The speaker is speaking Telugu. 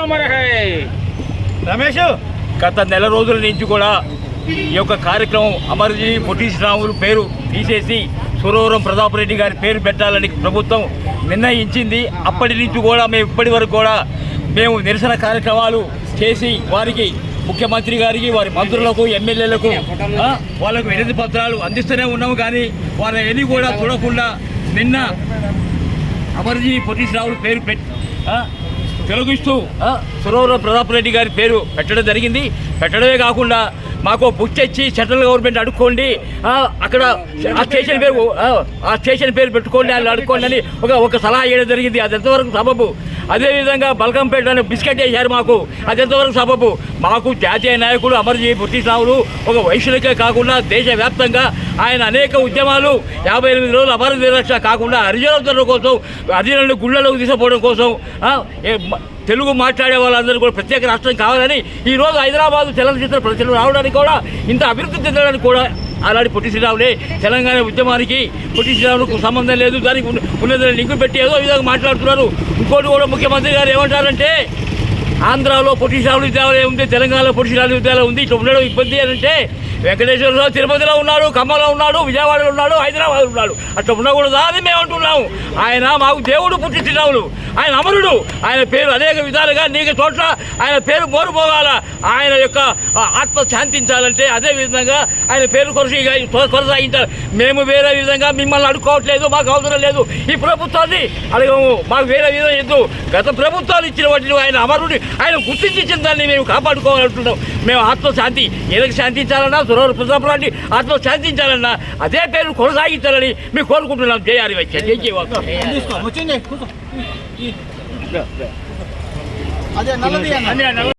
అమర్ హై. రమేష్, గత నెల రోజుల నుంచి కూడా ఈ యొక్క కార్యక్రమం అమర్జీ పొట్టి శ్రీరాములు పేరు తీసేసి సురవరం ప్రతాప్ రెడ్డి గారి పేరు పెట్టాలని ప్రభుత్వం నిర్ణయించింది. అప్పటి నుంచి కూడా మేము ఇప్పటి వరకు కూడా మేము నిరసన కార్యక్రమాలు చేసి వారికి ముఖ్యమంత్రి గారికి వారి మంత్రులకు ఎమ్మెల్యేలకు వాళ్ళకు వినతి పత్రాలు అందిస్తూనే ఉన్నాము. కానీ వారు ఏది కూడా చూడకుండా నిన్న అమర్జీ పొట్టి శ్రీరాములు పేరు తొలగిస్తూ సురవరం ప్రతాప్ రెడ్డి గారి పేరు పెట్టడం జరిగింది. పెట్టడమే కాకుండా మాకు బుక్ తెచ్చి సెంట్రల్ గవర్నమెంట్ అడుక్కోండి, అక్కడ ఆ స్టేషన్ పేరు పెట్టుకోండి అని అడుక్కోండి అని ఒక సలహా ఇవ్వడం జరిగింది. అది ఎంతవరకు సబబు? అదేవిధంగా బల్కంపేట అని బిస్కెట్ వేశారు మాకు, అది ఎంతవరకు సబబు? మాకు జాతీయ నాయకుడు అమర్జీ పొట్టి శ్రీరాములు ఒక వైశ్యులకే కాకుండా దేశవ్యాప్తంగా ఆయన అనేక ఉద్యమాలు 58 రోజులు అమర నిరక్ష కాకుండా హరిజనుల కోసం, హరిజనులను గుళ్ళలోకి తీసుకుపోవడం కోసం తెలుగు మాట్లాడే వాళ్ళందరూ కూడా ప్రత్యేక రాష్ట్రం కావాలని ఈరోజు హైదరాబాద్ చలనచిత్ర ప్రజలు రావడానికి కూడా ఇంత అభివృద్ధి చెందడానికి కూడా అలాంటి పొట్టి శ్రీరాములే తెలంగాణ ఉద్యమానికి పొట్టి శ్రీరాములకు సంబంధం లేదు, దానికి ఉన్నదని లింకు పెట్టి ఏదో విధంగా మాట్లాడుతున్నారు. ఇంకోటి కూడా ముఖ్యమంత్రి గారు ఏమంటారంటే ఆంధ్రాలో పొట్టి శ్రీరాములు విద్యాలయం ఉంది, తెలంగాణలో పొట్టి శ్రీరాములు విద్యాలయం ఉంది, ఇట్లా ఉండడం ఇబ్బంది అని అంటే వెంకటేశ్వరరావు తిరుపతిలో ఉన్నాడు, ఖమ్మంలో ఉన్నాడు, విజయవాడలో ఉన్నాడు, హైదరాబాద్లో ఉన్నాడు, అట్లా ఉండకూడదా అని మేము అంటున్నాము. ఆయన మాకు దేవుడు పొట్టి శ్రీరాములు, ఆయన అమరుడు, ఆయన పేరు అనేక విధాలుగా అనేక చోట్ల ఆయన పేరు మోరుపోగాల, ఆయన యొక్క ఆత్మ శాంతించాలంటే అదే విధంగా ఆయన పేరు కొనసాగించాలి. మేము వేరే విధంగా మిమ్మల్ని అడుక్కోవట్లేదు, మాకు అవసరం లేదు. ఈ ప్రభుత్వాన్ని అడగము, మాకు వేరే విధంగా ఎందుకు? గత ప్రభుత్వాలు ఇచ్చిన వాటిని ఆయన అమరుడిని ఆయన గుర్తించి ఇచ్చిన దాన్ని మేము కాపాడుకోవాలంటున్నాం. మేము ఆత్మశాంతి ఏదైనా శాంతించాలన్నా, సురవరం ప్రతాప్ రెడ్డి ఆత్మ శాంతించాలన్నా అదే పేరు కొనసాగించాలని మేము కోరుకుంటున్నాం. జై ఆదివాసీ, జై జై.